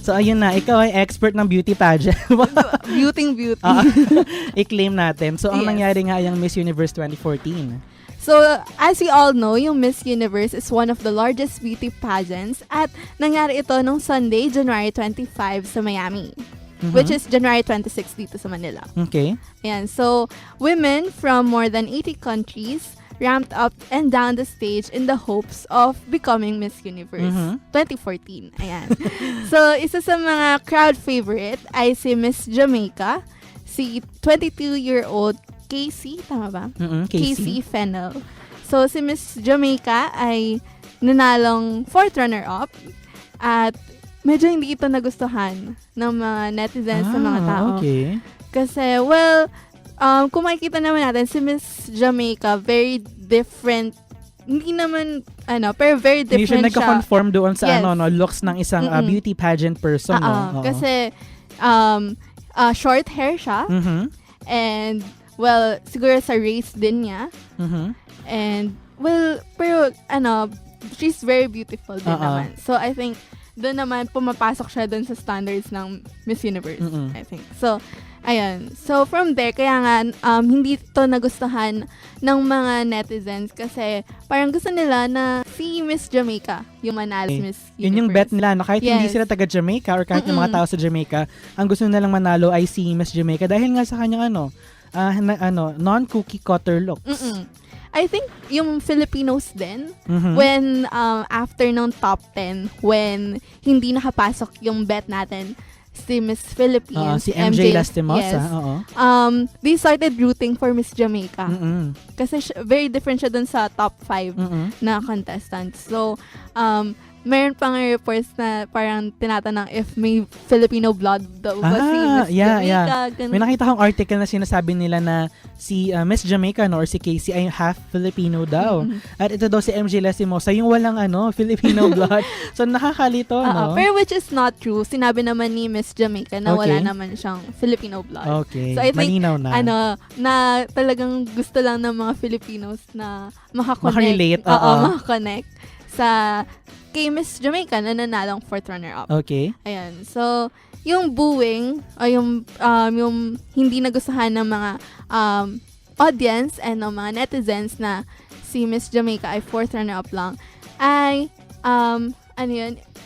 So ayun na, ikaw ay expert ng beauty pageant. Beauty. I-claim natin. So ang nangyari nga ay ang Miss Universe 2014. So, as we all know, yung Miss Universe is one of the largest beauty pageants at nangyari ito nung Sunday, January 25 sa Miami. Which is January 26 dito sa Manila. Okay. Ayan, so women from more than 80 countries ramped up and down the stage in the hopes of becoming Miss Universe Mhm. 2014. Ayan. So, isa sa mga crowd favorite ay si Miss Jamaica, si 22-year-old Casey, tama ba? Casey Fennell. So, si Miss Jamaica ay nanalong 4th runner-up at medyo hindi ito nagustuhan ng mga netizens sa mga tao. Okay. Kasi, kung makikita naman natin, si Miss Jamaica, very different. Hindi naman, pero very Hindi siya different siya. nagka-conform doon sa Yes. looks ng isang beauty pageant person. No? Oo. Kasi, short hair siya. Mhm. And, siguro sa race din niya. Mhm. And, pero, she's very beautiful din naman. So, I think, doon naman, pumapasok siya doon sa standards ng Miss Universe, Mm-mm. I think. So, ayan. So, from there, kaya nga, hindi to nagustuhan ng mga netizens kasi parang gusto nila na si Miss Jamaica yung manalo sa Miss Universe. Yun yung bet nila na kahit hindi Yes. sila taga Jamaica or kahit yung mga tao sa Jamaica, ang gusto nilang manalo ay si Miss Jamaica dahil nga sa kanyang non-cookie cutter looks. I think yung Filipinos din, Mhm. when after nung top 10, when hindi nakapasok yung bet natin, si Miss Philippines, si MJ Lastimosa. yes, Oo. they started rooting for Miss Jamaica. Mm-mm. Kasi very different siya dun sa top 5 Mm-mm. na contestants. So, meron pang reports na parang tinatanong if may Filipino blood daw ba si Miss Jamaica. Ganun. May nakita akong article na sinasabi nila na si Miss Jamaica or si Casey ay half Filipino daw. At ito daw si MJ Lastimosa, yung walang Filipino blood. So nakakakalito, no? Pero which is not true. Sinabi naman ni Miss Jamaica na wala Okay. naman siyang Filipino blood. Okay, So I think, malinaw na. na talagang gusto lang ng mga Filipinos na makakonect. Makarelate, Oo, oo. makakonect sa kay Miss Jamaica na nanalong 4th runner-up. Okay. Ayan. So, yung booing o yung hindi nagustuhan ng mga audience and ng mga netizens na si Miss Jamaica ay 4th runner-up lang ay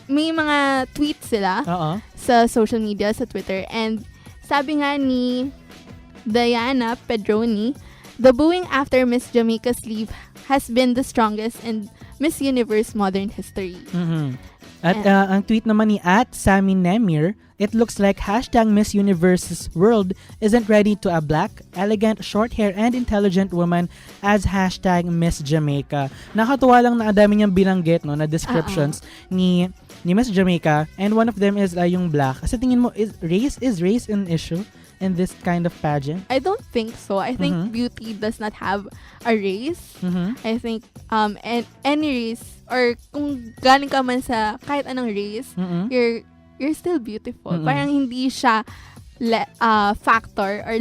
may mga tweets sila Oo. sa social media, sa Twitter. And sabi nga ni Diana Pedroni, the booing after Miss Jamaica's leave has been the strongest in Miss Universe modern history. Mhm. At ang tweet naman ni @Sammy Nemir, it looks like #Miss Universe's world isn't ready to a black, elegant, short hair, and intelligent woman as #Miss Jamaica. Nakatuwa lang na ang dami niyang binanggit na descriptions ni Miss Jamaica, and one of them is yung black. Kasi tingin mo, is race an issue in this kind of pageant? I don't think so. I think beauty does not have a race. Mhm. I think any race or kung galing ka man sa kahit anong race, Mhm. you're still beautiful. Mm-mm. Parang hindi siya factor or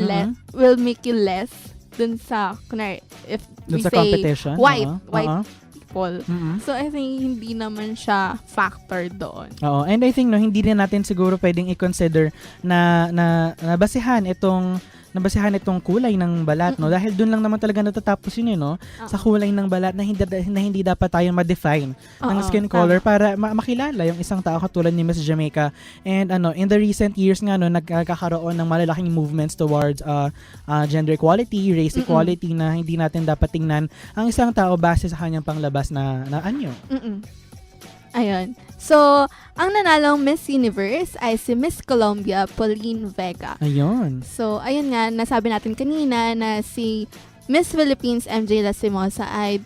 will make you less dun sa kunwari if Dun we sa say competition? white Oo. people. Mhm. So I think hindi naman siya factor doon. Oo, and I think hindi din natin siguro pwedeng i-consider na nabasehan itong kulay ng balat, no? Dahil doon lang naman talaga natatapos yun, no? Sa kulay ng balat na hindi dapat tayo ma-define ng skin color para makilala yung isang tao katulad ni Miss Jamaica. And in the recent years nga, no, nagkakaroon ng malalaking movements towards gender equality, race equality na hindi natin dapat tingnan ang isang tao base sa kanyang panglabas na anyo. Ayun. So, ang nanalong Miss Universe ay si Miss Colombia, Pauline Vega. Ayun. So, ayun nga, nasabi natin kanina na si Miss Philippines MJ Lastimosa ay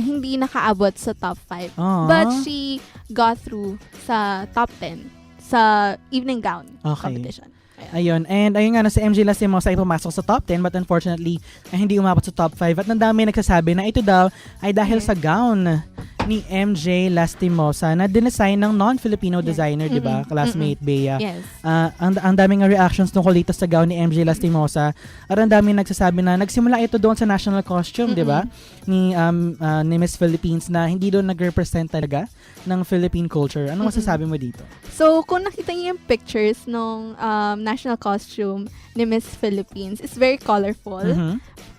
hindi nakaabot sa top 5. Aww. But she got through sa top 10 sa evening gown Okay. competition. Ayun. And ayun nga, si MJ Lastimosa ay pumasok sa top 10 but unfortunately, ay hindi umabot sa top 5. At nandami nagsasabi na ito daw ay dahil sa gown ni MJ Lastimosa na dinesign ng non-Filipino designer, di ba? Classmate Bea. Yes. Ang daming reactions tungkol dito sa gown ni MJ Lastimosa. At ang daming nagsasabi na nagsimula ito doon sa national costume, di ba? Ni Miss Philippines na hindi doon nag-represent talaga ng Philippine culture. Anong masasabi mo dito? So, kung nakita niyo yung pictures nung national costume ni Miss Philippines, it's very colorful.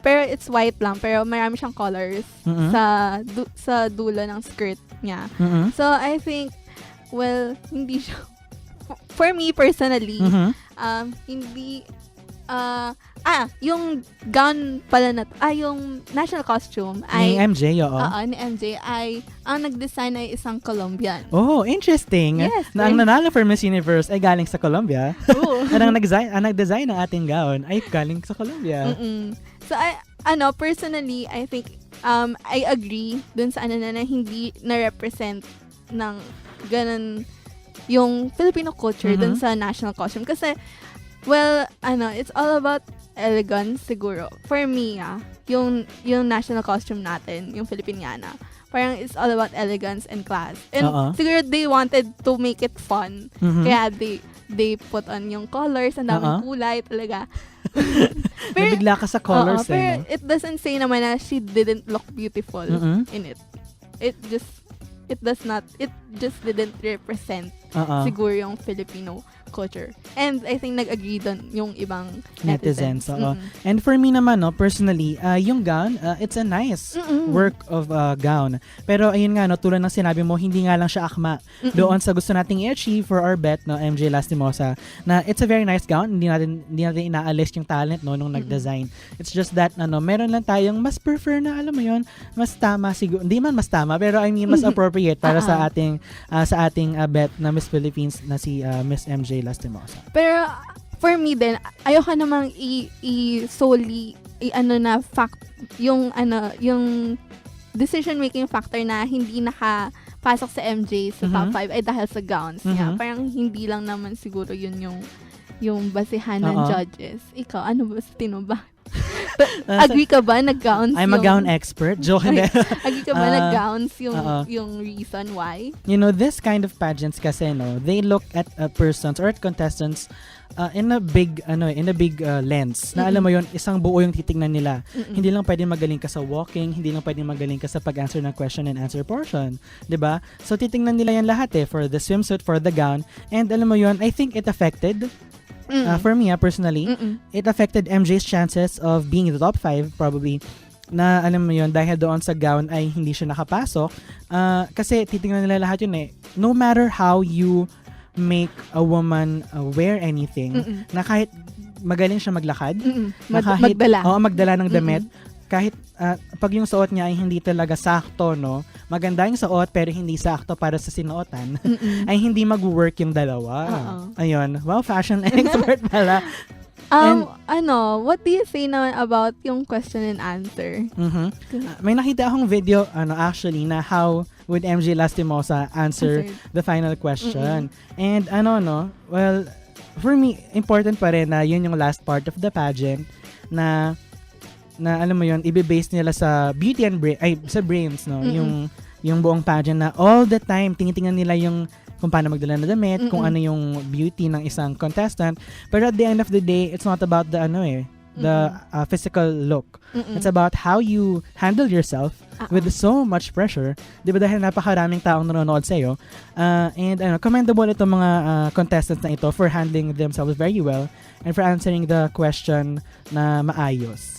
Pero it's white lang, pero marami siyang colors sa dulo ng skirt niya. So, I think, hindi siya, for me personally, hindi yung gown pala yung national costume Ni ay, MJ, oo. ni MJ ay, ang nag-design ay isang Colombian. Oh, interesting. Yes, Na ang nanalo for Miss Universe ay galing sa Colombia. Oo. At ang nag-design ng ating gown ay galing sa Colombia. So, personally, I think, I agree dun sa na hindi na-represent ng ganun yung Filipino culture dun sa national costume. Kasi, well, it's all about elegance siguro. For me, yung national costume natin, yung Filipiniana, parang it's all about elegance and class. And siguro they wanted to make it fun. Kaya they put on yung colors, ang daming kulay talaga. Nabigla ka sa colors pero no? it doesn't say naman na she didn't look beautiful in it. It just didn't represent siguro yung Filipino culture. And I think nag-agree doon yung ibang netizens. Oo. And for me naman, no, personally, yung gown, it's a nice work of gown. Pero ayun nga, no, tulad ng sinabi mo, hindi nga lang siya akma doon sa gusto nating i-achieve for our bet, no, MJ Lastimosa, na it's a very nice gown. Hindi natin inaalis yung talent, no, nung nag-design. It's just that, meron lang tayong mas prefer na, alam mo yun, mas tama siguro. Hindi man mas tama, pero I mean, mas appropriate para sa ating bet na Miss Philippines na si Miss MJ Lastimosa. Pero for me din, ayoko namang solely yung decision making factor na hindi nakapasok sa MJ sa top 5 ay dahil sa gowns niya. Parang hindi lang naman siguro yun yung basihan ng judges. Ikaw, ano ba sa ba? Agree ka ba na gowns I'm a gown expert. Joke. Agree ka ba na gowns yung reason why? You know, this kind of pageants kasi, no, they look at persons or at contestants in a big lens. Na alam mo yun, isang buo yung titingnan nila. Hindi lang pwedeng magaling ka sa walking, hindi lang pwedeng magaling ka sa pag-answer ng question and answer portion. 'Di ba? So titingnan nila yan lahat for the swimsuit, for the gown. And alam mo yun, I think it affected for me, personally, it affected MJ's chances of being in the top 5 probably. Na alam mo yun, dahil doon sa gown ay hindi siya nakapasok. Kasi titingnan nila lahat yun no matter how you make a woman wear anything, na kahit magaling siya maglakad, na kahit magdala ng damit, kahit pag yung suot niya ay hindi talaga sakto, no, maganda yung suot pero hindi sakto para sa sinuotan, ay hindi mag-work yung dalawa. Ayun. Wow, fashion expert pala. What do you say naman about yung question and answer? May nakita akong video, actually, na how would MJ Lastimosa answer the final question. And well, for me, important pa rin na yun yung last part of the pageant na alam mo yun, ibe-base nila sa beauty and sa brains, no? Yung buong pageant na all the time tinitingnan nila yung kung paano magdala ng damit, kung ano yung beauty ng isang contestant. Pero at the end of the day, it's not about the physical look. It's about how you handle yourself with so much pressure. Di ba dahil napakaraming taong nanonood sa'yo. And commendable itong mga contestants na ito for handling themselves very well and for answering the question na maayos.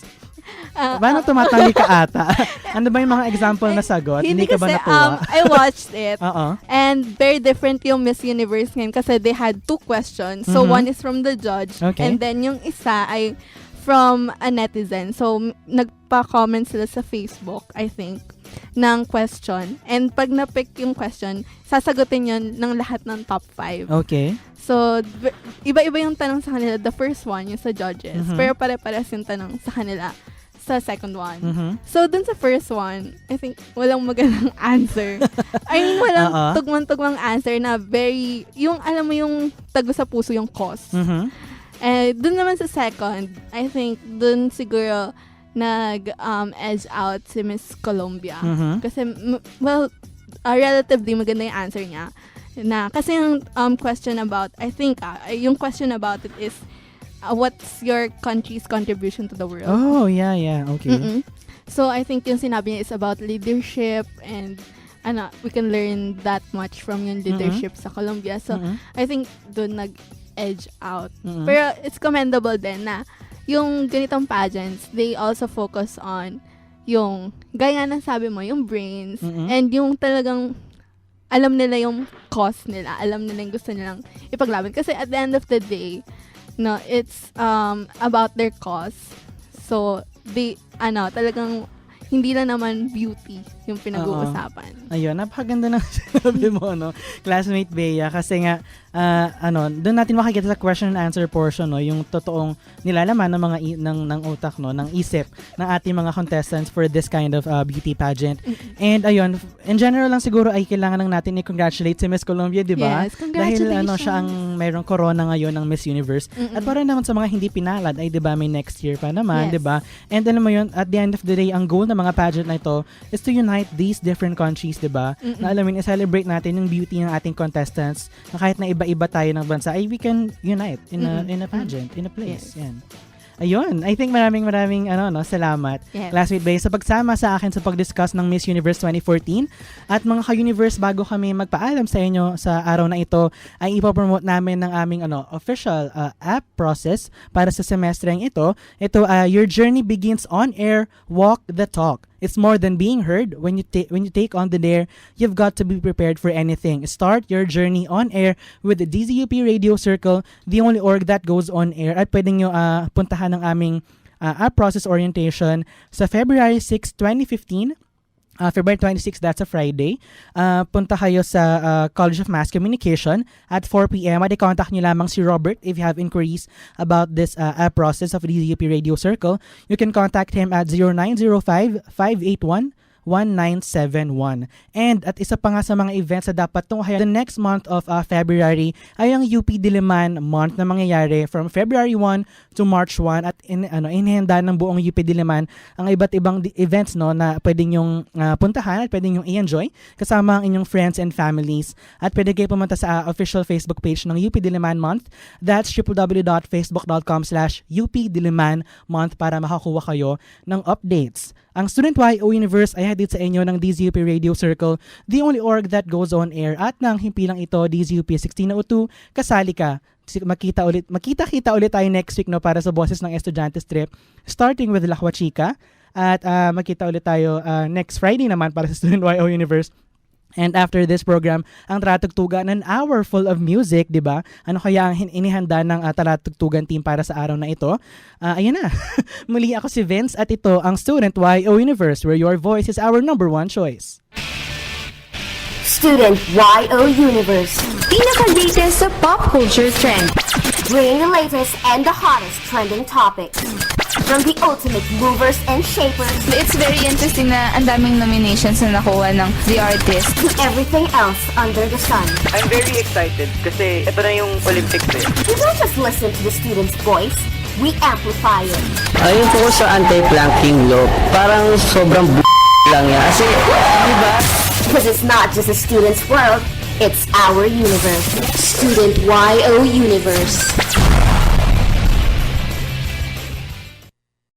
Paano tumatali ka ata? Ano ba yung mga example na sagot? Hindi ka ba natuwa? I watched it. And very different yung Miss Universe ngayon kasi they had 2 questions. So, one is from the judge. Okay. And then yung isa ay from a netizen. So, nagpa-comment sila sa Facebook, I think, ng question. And pag na-pick yung question, sasagutin yun ng lahat ng top 5. Okay. So, iba-iba yung tanong sa kanila. The first one, yung sa judges. Pero pare-pares yung tanong sa kanila sa second one. So, dun sa first one, I think walang magandang answer. I mean, walang tugmang-tugmang answer na very, yung alam mo yung tago sa puso yung cause. Dun naman sa second, I think dun siguro nag-edge out si Miss Colombia. Kasi, relatively maganda yung answer niya. Kasi yung question about, I think, yung question about it is, what's your country's contribution to the world? Oh, yeah, okay. So, I think yung sinabi niya is about leadership and we can learn that much from yung leadership sa Colombia. So, I think doon nag-edge out. Pero it's commendable din na yung ganitong pageants, they also focus on yung, gaya nga ng sabi mo, yung brains and yung talagang alam nila yung cause nila. Alam nila yung gusto nilang ipaglaban. Kasi at the end of the day, no, it's about their cause. So, talagang hindi na naman beauty yung pinag-uusapan. Ayun, napakaganda ng sinabi mo, no? Classmate Bea, kasi nga, doon natin makikita sa question and answer portion, no? Yung totoong nilalaman ng mga ng utak, no? Ng isip ng ating mga contestants for this kind of beauty pageant. And ayun, in general lang siguro ay kailangan lang natin i-congratulate si Miss Colombia, di ba? Yes, congratulations. Dahil siya ang mayroong corona ngayon ng Miss Universe. At para naman sa mga hindi pinalad, ay di ba may next year pa naman, Yes. di ba? And alam mo yun, at the end of the day, ang goal ng mga pageant na ito is to unite these different countries, di ba? Na alam mo yun, i-celebrate natin yung beauty ng ating contestants na kahit na iba-iba tayo ng bansa, ay we can unite in a pageant, in a place. Yes. Yan. Ayun, I think maraming salamat. Yes. Classmate Bay sa pagsama sa akin sa pag-discuss ng Miss Universe 2014. At mga ka-Universe, bago kami magpaalam sa inyo sa araw na ito, ay ipopromote namin ng aming official app process para sa semestreng ito. Ito, Your Journey Begins on Air, Walk the Talk. It's more than being heard. When you take on the dare, you've got to be prepared for anything. Start your journey on air with the DZUP Radio Circle, the only org that goes on air. At pwede nyo puntahan ng aming app process orientation sa February 6, 2015. February 26, that's a Friday. Punta kayo sa College of Mass Communication at 4 p.m. At i-contact nyo lamang si Robert if you have inquiries about this app process of DZUP Radio Circle. You can contact him at 0905-581-1971. And at isa pa nga sa mga events na dapat tunghayan the next month of February ay ang UP Diliman month na mangyayari from February 1 to March 1 at inihanda ng buong UP Diliman ang iba't ibang events na pwedeng yung puntahan at pwedeng yung i-enjoy kasama ang inyong friends and families. At pwede kayo pumunta sa official Facebook page ng UP Diliman month. That's www.facebook.com/UP Diliman month para makakuha kayo ng updates. Ang Student YO Universe ay hatid sa inyo ng DZUP Radio Circle, the only org that goes on air. At nang himpilang ito, DZUP 1602, kasali ka. Makita-kita ulit tayo next week para sa Boses ng Estudyante Strip, starting with Lakwa Chica. At makita ulit tayo next Friday naman para sa Student YO Universe. And after this program, ang Talatugtugan, an hour full of music, di ba? Ano kaya ang inihanda ng Talatugtugan team para sa araw na ito? Ayan na. Muli ako si Vince at ito ang Student YO Universe, where your voice is our number one choice. Student YO Universe. Pinaka-latest sa pop culture trend. Bringing the latest and the hottest trending topics. From the ultimate movers and shapers It's very interesting na ang daming nominations na nakuha ng The Artist. to everything else under the sun. I'm very excited kasi ito na yung Olympics eh. We don't just listen to the student's voice, we amplify it. Ayun po sa anti-planking law, parang sobrang lang yan. Kasi, di ba? Because it's not just a student's world, it's our universe. Student YO Universe.